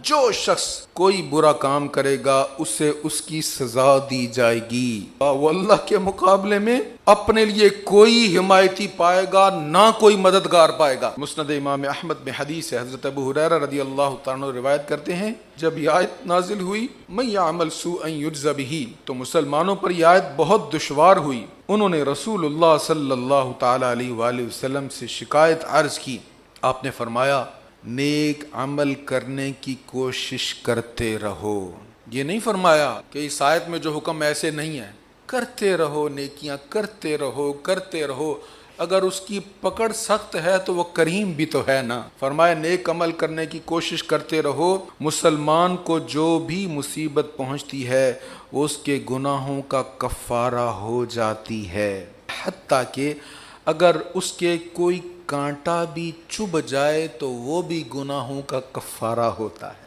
جو شخص کوئی برا کام کرے گا اسے اس کی سزا دی جائے گی، وہ اللہ کے مقابلے میں اپنے لیے کوئی حمایتی پائے گا نہ کوئی مددگار پائے گا۔ مسند امام احمد میں حدیث ہے، حضرت ابو ہریرہ رضی اللہ تعالیٰ عنہ روایت کرتے ہیں، جب یہ آیت نازل ہوئی من یعمل سوءا یجز بہ، تو مسلمانوں پر یہ آیت بہت دشوار ہوئی۔ انہوں نے رسول اللہ صلی اللہ تعالیٰ علیہ وآلہ وسلم سے شکایت عرض کی۔ آپ نے فرمایا نیک عمل کرنے کی کوشش کرتے رہو۔ یہ نہیں فرمایا کہ اس آیت میں جو حکم ایسے نہیں ہے، کرتے رہو، نیکیاں کرتے رہو کرتے رہو۔ اگر اس کی پکڑ سخت ہے تو وہ کریم بھی تو ہے نا۔ فرمایا نیک عمل کرنے کی کوشش کرتے رہو۔ مسلمان کو جو بھی مصیبت پہنچتی ہے وہ اس کے گناہوں کا کفارہ ہو جاتی ہے، حتیٰ کہ اگر اس کے کوئی کانٹا بھی چبھ جائے تو وہ بھی گناہوں کا کفارہ ہوتا ہے۔